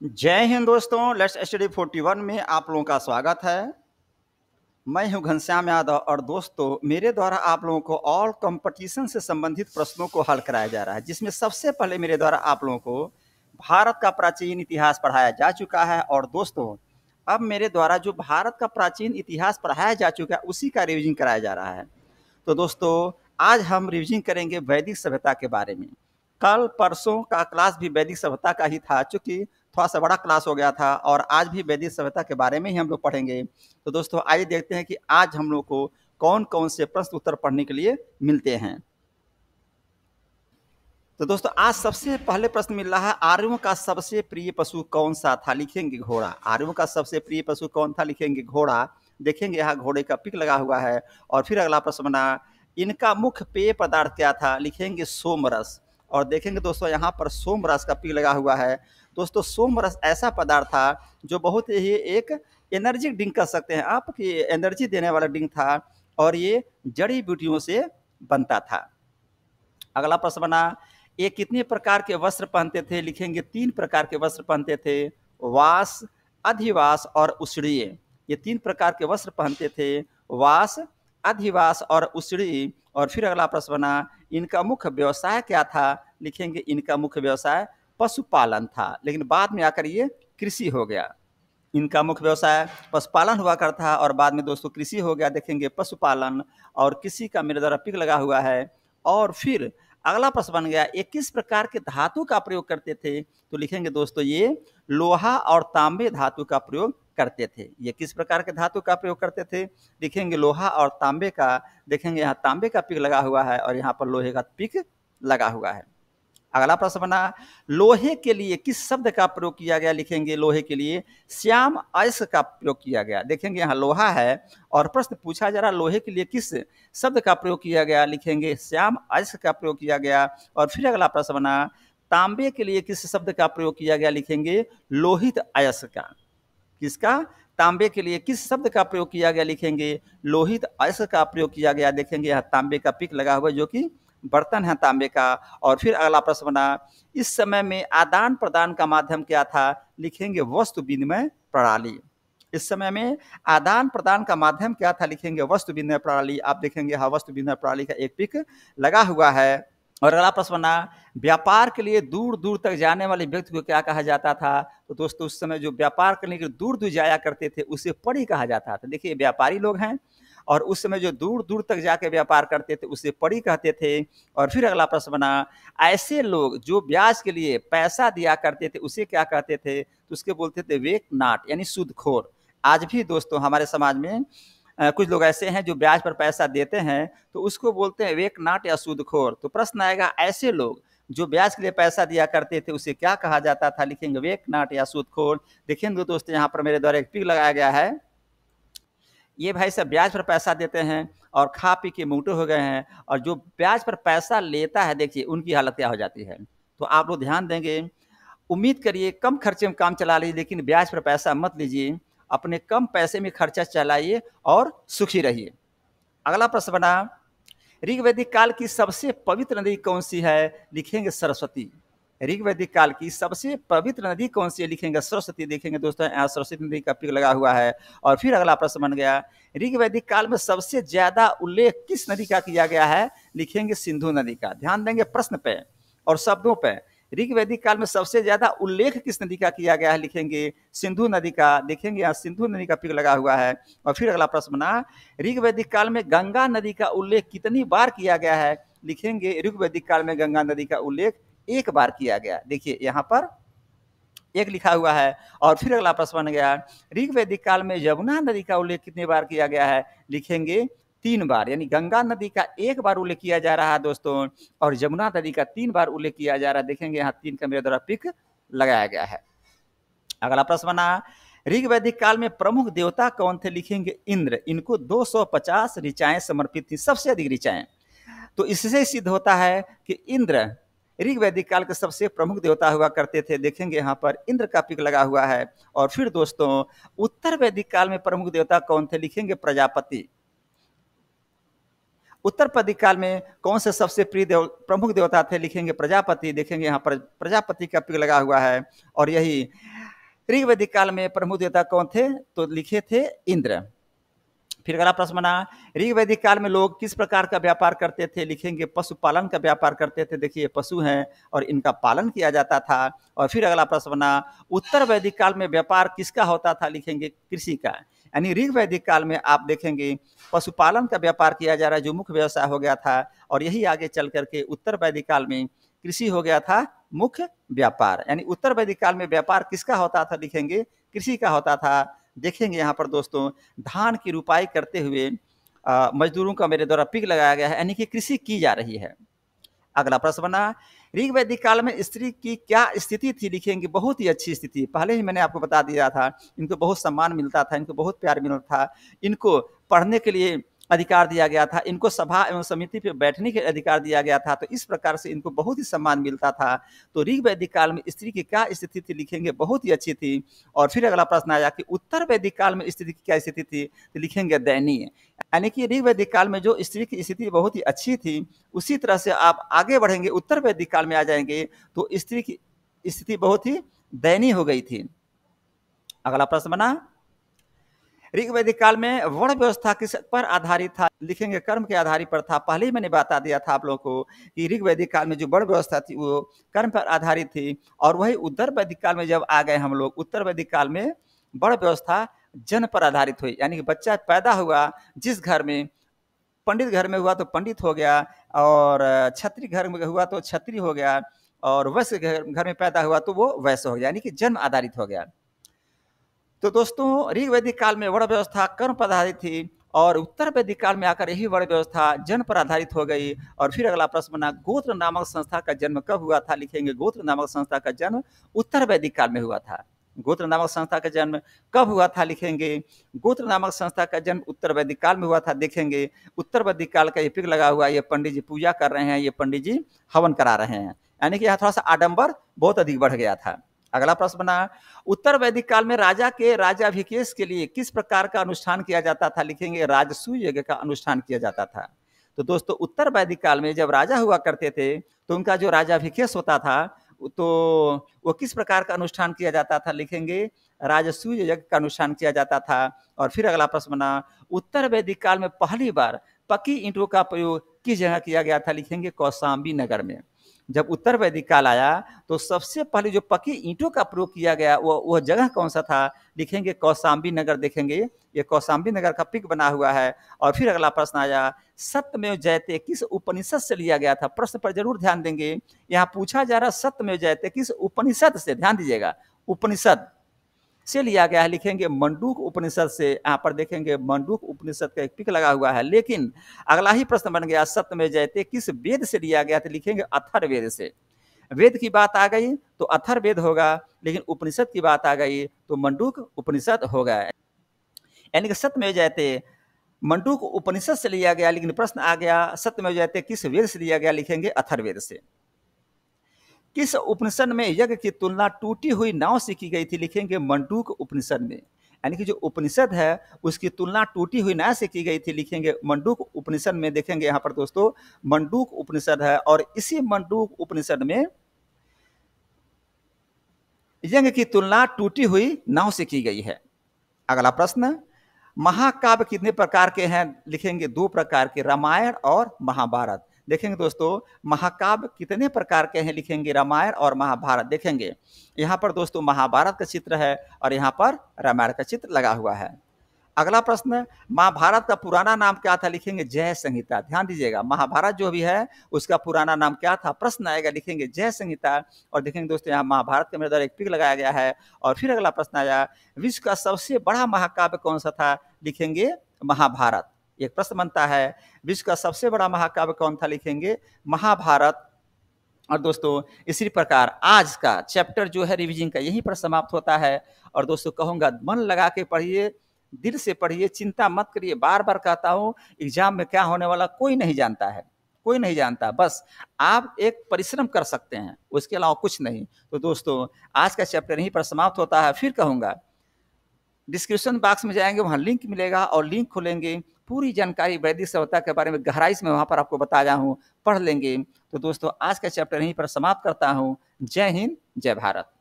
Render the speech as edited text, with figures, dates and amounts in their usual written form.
जय हिंद दोस्तों, let's study 41 में आप लोगों का स्वागत है। मैं हूं घनश्याम यादव और दोस्तों मेरे द्वारा आप लोगों को ऑल कंपटीशन से संबंधित प्रश्नों को हल कराया जा रहा है, जिसमें सबसे पहले मेरे द्वारा आप लोगों को भारत का प्राचीन इतिहास पढ़ाया जा चुका है। और दोस्तों अब मेरे द्वारा जो भारत का प्राचीन इतिहास पढ़ाया जा चुका है उसी का रिविजन कराया जा रहा है। तो दोस्तों आज हम रिविजन करेंगे वैदिक सभ्यता के बारे में। कल परसों का क्लास भी वैदिक सभ्यता का ही था, चूंकि थोड़ा सा बड़ा क्लास हो गया था, और आज भी वैदिक सभ्यता के बारे में ही हम लोग पढ़ेंगे। तो दोस्तों आइए देखते हैं कि आज हम लोग को कौन कौन से प्रश्न उत्तर पढ़ने के लिए मिलते हैं। तो दोस्तों आज सबसे पहले प्रश्न मिल रहा है, आर्यों का सबसे प्रिय पशु कौन सा था? लिखेंगे घोड़ा। आर्यों का सबसे प्रिय पशु कौन था? लिखेंगे घोड़ा। देखेंगे यहाँ घोड़े का पिक लगा हुआ है। और फिर अगला प्रश्न बना, इनका मुख्य पेय पदार्थ क्या था? लिखेंगे सोमरस। और देखेंगे दोस्तों यहाँ पर सोमरस का पिक लगा हुआ है। दोस्तों सोमरस ऐसा पदार्थ था जो बहुत ही एक एनर्जी ड्रिंक कर सकते हैं आप, कि एनर्जी देने वाला ड्रिंक था, और ये जड़ी बूटियों से बनता था। अगला प्रश्न बना, ये कितने प्रकार के वस्त्र पहनते थे? लिखेंगे 3 प्रकार के वस्त्र पहनते थे, वास, अधिवास और उषड़ीय। ये 3 प्रकार के वस्त्र पहनते थे, वास, अधिवास और उषड़ीय। और फिर अगला प्रश्न बना, इनका मुख्य व्यवसाय क्या था? लिखेंगे इनका मुख्य व्यवसाय पशुपालन था, लेकिन बाद में आकर ये कृषि हो गया। इनका मुख्य व्यवसाय पशुपालन हुआ करता था और बाद में दोस्तों कृषि हो गया। देखेंगे पशुपालन और कृषि का मेरे द्वारा पिक लगा हुआ है। और फिर अगला प्रश्न बन गया, ये किस प्रकार के धातु का प्रयोग करते थे? तो लिखेंगे दोस्तों ये लोहा और तांबे धातु का प्रयोग करते थे। ये किस प्रकार के धातु का प्रयोग करते थे? लिखेंगे लोहा और तांबे का। देखेंगे यहाँ तांबे का पिक लगा हुआ है और यहाँ पर लोहे का पिक लगा हुआ है। अगला प्रश्न बना, लोहे के लिए किस शब्द का प्रयोग किया गया? लिखेंगे लोहे के लिए श्याम अयस्क का प्रयोग किया गया। देखेंगे यहाँ लोहा है और प्रश्न पूछा जा रहा लोहे के लिए किस शब्द का प्रयोग किया गया? लिखेंगे श्याम अयस्क का प्रयोग किया गया। और फिर अगला प्रश्न बना, तांबे के लिए किस शब्द का प्रयोग किया गया? लिखेंगे लोहित अयस्क का। किसका? तांबे के लिए किस शब्द का प्रयोग किया गया? लिखेंगे लोहित अयस्क का प्रयोग किया गया। देखेंगे यहाँ तांबे का पिक लगा हुआ है जो कि बर्तन है तांबे का। और फिर अगला प्रश्न बना, इस समय में आदान प्रदान का माध्यम क्या था? लिखेंगे वस्तु विनिमय प्रणाली। इस समय में आदान प्रदान का माध्यम क्या था? लिखेंगे वस्तु विनिमय प्रणाली। आप देखेंगे हाँ वस्तु विनिमय प्रणाली का एक पिक लगा हुआ है। और अगला प्रश्न बना, व्यापार के लिए दूर दूर तक जाने वाले व्यक्ति को क्या कहा जाता था? तो दोस्तों उस समय जो व्यापार करने के लिए दूर दूर जाया करते थे उसे पड़ी कहा जाता था। देखिए व्यापारी लोग हैं और उस समय जो दूर दूर तक जाके व्यापार करते थे उसे पड़ी कहते थे। और फिर अगला प्रश्न बना, ऐसे लोग जो ब्याज के लिए पैसा दिया करते थे उसे क्या कहते थे? तो उसके बोलते थे वेक नाट, यानी सूदखोर। आज भी दोस्तों हमारे समाज में कुछ लोग ऐसे हैं जो ब्याज पर पैसा देते हैं तो उसको बोलते हैं वेक नाट या सूदखोर। तो प्रश्न आएगा, ऐसे लोग जो ब्याज के लिए पैसा दिया करते थे उसे क्या कहा जाता था? लिखेंगे वेक नाट या सूदखोर। देखेंगे दोस्तों यहाँ पर मेरे द्वारा एक पिक लगाया गया है। ये भाई सब ब्याज पर पैसा देते हैं और खा पी के मोटे हो गए हैं, और जो ब्याज पर पैसा लेता है देखिए उनकी हालत क्या हो जाती है। तो आप लोग ध्यान देंगे, उम्मीद करिए कम खर्चे में काम चला लीजिए, लेकिन ब्याज पर पैसा मत लीजिए। अपने कम पैसे में खर्चा चलाइए और सुखी रहिए। अगला प्रश्न बना, ऋग्वैदिक काल की सबसे पवित्र नदी कौन सी है? लिखेंगे सरस्वती। ऋग्वैदिक काल की सबसे पवित्र नदी कौन सी है? लिखेंगे सरस्वती। देखेंगे दोस्तों यहाँ सरस्वती नदी का पिक लगा हुआ है। और फिर अगला प्रश्न बन गया, ऋग्वैदिक काल में सबसे ज्यादा उल्लेख किस नदी का किया गया है? लिखेंगे सिंधु नदी का। ध्यान देंगे प्रश्न पे और शब्दों पे। ऋग्वैदिक काल में सबसे ज्यादा उल्लेख किस नदी का किया गया है? लिखेंगे सिंधु नदी का। देखेंगे यहाँ सिंधु नदी का पिक लगा हुआ है। और फिर अगला प्रश्न बना, ऋग्वैदिक काल में गंगा नदी का उल्लेख कितनी बार किया गया है? लिखेंगे ऋग्वैदिक काल में गंगा नदी का उल्लेख 1 बार किया गया। देखिए यहाँ पर 1 लिखा हुआ है। और फिर अगला प्रश्न बन गया, ऋग्वैदिक काल में यमुना नदी का उल्लेख कितनी बार किया गया है? लिखेंगे 3 बार। यानी गंगा नदी का 1 बार उल्लेख किया जा रहा है दोस्तों, और यमुना नदी का 3 बार उल्लेख किया जा रहा है। देखेंगे यहाँ 3 का मेरे द्वारा पिक लगाया गया है। अगला प्रश्न बना, ऋग्वैदिक काल में प्रमुख देवता कौन थे? लिखेंगे इंद्र। इनको 250 ऋचाएं समर्पित थी, सबसे अधिक ऋचाएं। तो इससे सिद्ध होता है कि इंद्र ऋग्वैदिक काल के सबसे प्रमुख देवता हुआ करते थे। देखेंगे यहाँ पर इंद्र का पिक लगा हुआ है। और फिर दोस्तों उत्तर वैदिक काल में प्रमुख देवता कौन थे? लिखेंगे प्रजापति। उत्तर वैदिक काल में कौन से सबसे प्रिय प्रमुख देवता थे? लिखेंगे प्रजापति। देखेंगे यहाँ पर प्रजापति का पिक लगा हुआ है। और यही ऋग वैदिक काल में प्रमुख देवता कौन थे? तो लिखे थे इंद्र। फिर अगला प्रश्न बना, ऋग वैदिक काल में लोग किस प्रकार का व्यापार करते थे? लिखेंगे पशुपालन का व्यापार करते थे। देखिए पशु हैं और इनका पालन किया जाता था। और फिर अगला प्रश्न बना, उत्तर वैदिक काल में व्यापार किसका होता था? लिखेंगे कृषि का। यानी ऋग वैदिक काल में आप देखेंगे पशुपालन का व्यापार किया जा रहा है, जो मुख्य व्यवसाय हो गया था। और यही आगे चल करके उत्तर वैदिक काल में कृषि हो गया था मुख्य व्यापार। यानी उत्तर वैदिक काल में व्यापार किसका होता था? लिखेंगे कृषि का होता था। देखेंगे यहाँ पर दोस्तों, धान की रुपाई करते हुए मजदूरों का मेरे द्वारा पिक लगाया गया है, यानी कि कृषि की जा रही है। अगला प्रश्न बना, ऋग वैदिक काल में स्त्री की क्या स्थिति थी? लिखेंगे बहुत ही अच्छी स्थिति। पहले ही मैंने आपको बता दिया था, इनको बहुत सम्मान मिलता था, इनको बहुत प्यार मिलता था, इनको पढ़ने के लिए अधिकार दिया गया था, इनको सभा एवं समिति पे बैठने के अधिकार दिया गया था। तो इस प्रकार से इनको बहुत ही सम्मान मिलता था। तो ऋग वैदिक काल में स्त्री की क्या स्थिति थी? लिखेंगे बहुत ही अच्छी थी। और फिर अगला प्रश्न आया कि उत्तर वैदिक काल में स्त्री की क्या स्थिति थी? तो लिखेंगे दयनीय। यानी कि ऋग वैदिक काल में जो स्त्री की स्थिति बहुत ही अच्छी थी, उसी तरह से आप आगे बढ़ेंगे उत्तर वैदिक काल में आ जाएंगे तो स्त्री की स्थिति बहुत ही दयनीय हो गई थी। अगला प्रश्न बना, ऋग वैदिक काल में वर्ण व्यवस्था किस पर आधारित था? लिखेंगे कर्म के आधार पर था। पहले ही मैंने बता दिया था आप लोगों को कि ऋग वैदिक काल में जो वर्ण व्यवस्था थी वो कर्म पर आधारित थी। और वही उत्तर वैदिक काल में जब आ गए हम लोग, उत्तर वैदिक काल में वर्ण व्यवस्था जन्म पर आधारित हुई। यानी कि बच्चा पैदा हुआ जिस घर में, पंडित घर में हुआ तो पंडित हो गया, और क्षत्रिय घर में हुआ तो क्षत्रिय हो गया, और वैश्य घर में पैदा हुआ तो वो वैश्य हो गया, यानी कि जन्म आधारित हो गया। तो दोस्तों ऋग वैदिक काल में वर्ण व्यवस्था कर्म पर आधारित थी, और उत्तर वैदिक काल में आकर यही वर्ण व्यवस्था जन्म पर आधारित हो गई। और फिर अगला प्रश्न बना, गोत्र नामक संस्था का जन्म कब हुआ था? लिखेंगे गोत्र नामक संस्था का जन्म उत्तर वैदिक काल में हुआ था। गोत्र नामक संस्था का जन्म कब हुआ था? लिखेंगे गोत्र नामक संस्था का जन्म उत्तर वैदिक काल में हुआ था। देखेंगे उत्तर वैदिक काल का ये पिक लगा हुआ है, ये पंडित जी पूजा कर रहे हैं, ये पंडित जी हवन करा रहे हैं, यानी कि यहाँ थोड़ा सा आडंबर बहुत अधिक बढ़ गया था। अगला प्रश्न बना, उत्तर वैदिक काल में राजा के राज्याभिषेक के लिए किस प्रकार का अनुष्ठान किया जाता था? लिखेंगे राजसूय यज्ञ का अनुष्ठान किया जाता था। तो दोस्तों उत्तर वैदिक काल में जब राजा हुआ करते थे तो उनका जो राज्याभिषेक होता था तो वो किस प्रकार का अनुष्ठान किया जाता था? लिखेंगे राजसूय यज्ञ का अनुष्ठान किया जाता था। और फिर अगला प्रश्न बना, उत्तर वैदिक काल में पहली बार पक्की ईंटों का प्रयोग किस जगह किया गया था? लिखेंगे कौशाम्बी नगर में। जब उत्तर वैदिक काल आया तो सबसे पहले जो पक्की ईंटों का प्रयोग किया गया वो जगह कौन सा था? लिखेंगे कौशाम्बी नगर। देखेंगे ये कौशाम्बी नगर का पिक बना हुआ है। और फिर अगला प्रश्न आया, सत्यमेव जयते किस उपनिषद से लिया गया था? प्रश्न पर जरूर ध्यान देंगे, यहाँ पूछा जा रहा सत्यमेव जयते किस उपनिषद से, ध्यान दीजिएगा, उपनिषद से लिया गया है। लिखेंगे मंडूक उपनिषद से। यहाँ पर देखेंगे मंडूक उपनिषद का एक पिक लगा हुआ है। लेकिन अगला ही प्रश्न बन गया, सत्यमेव जयते किस वेद से लिया गया? तो लिखेंगे अथर्ववेद से। वेद की बात आ गई तो अथर्ववेद होगा, लेकिन उपनिषद की बात आ गई तो मंडूक उपनिषद होगा। यानी कि सत्यमेव जयते मंडूक उपनिषद से लिया गया, लेकिन प्रश्न आ गया सत्यमेव जयते किस वेद से लिया गया? लिखेंगे अथर्ववेद से। किस उपनिषद में यज्ञ की तुलना टूटी हुई नाव से की गई थी? लिखेंगे मंडूक उपनिषद में। यानी कि जो उपनिषद है उसकी तुलना टूटी हुई नाव से की गई थी। लिखेंगे मंडूक उपनिषद में। देखेंगे यहाँ पर दोस्तों मंडूक उपनिषद है, और इसी मंडूक उपनिषद में यज्ञ की तुलना टूटी हुई नाव से की गई है। अगला प्रश्न, महाकाव्य कितने प्रकार के हैं? लिखेंगे 2 प्रकार के, रामायण और महाभारत। देखेंगे दोस्तों महाकाव्य कितने प्रकार के हैं? लिखेंगे रामायण और महाभारत। देखेंगे यहाँ पर दोस्तों महाभारत का चित्र है और यहाँ पर रामायण का चित्र लगा हुआ है। अगला प्रश्न, महाभारत का पुराना नाम क्या था? लिखेंगे जय संहिता। ध्यान दीजिएगा, महाभारत जो भी है उसका पुराना नाम क्या था? प्रश्न आएगा, लिखेंगे जय संहिता। और देखेंगे दोस्तों यहाँ महाभारत के मेरे द्वारा एक पिक लगाया गया है। और फिर अगला प्रश्न आया, विश्व का सबसे बड़ा महाकाव्य कौन सा था? लिखेंगे महाभारत। एक प्रश्न बनता है, विश्व का सबसे बड़ा महाकाव्य कौन था? लिखेंगे महाभारत। और दोस्तों इसी प्रकार आज का चैप्टर जो है रिवीजन का यहीं पर समाप्त होता है। और दोस्तों कहूँगा मन लगा के पढ़िए, दिल से पढ़िए, चिंता मत करिए। बार बार कहता हूँ एग्जाम में क्या होने वाला कोई नहीं जानता है, कोई नहीं जानता, बस आप एक परिश्रम कर सकते हैं, उसके अलावा कुछ नहीं। तो दोस्तों आज का चैप्टर यहीं पर समाप्त होता है। फिर कहूँगा डिस्क्रिप्शन बॉक्स में जाएंगे, वहाँ लिंक मिलेगा, और लिंक खोलेंगे, पूरी जानकारी वैदिक सभ्यता के बारे में गहराई से मैं वहाँ पर आपको बताया हूँ, पढ़ लेंगे। तो दोस्तों आज का चैप्टर यहीं पर समाप्त करता हूँ। जय हिंद, जय भारत।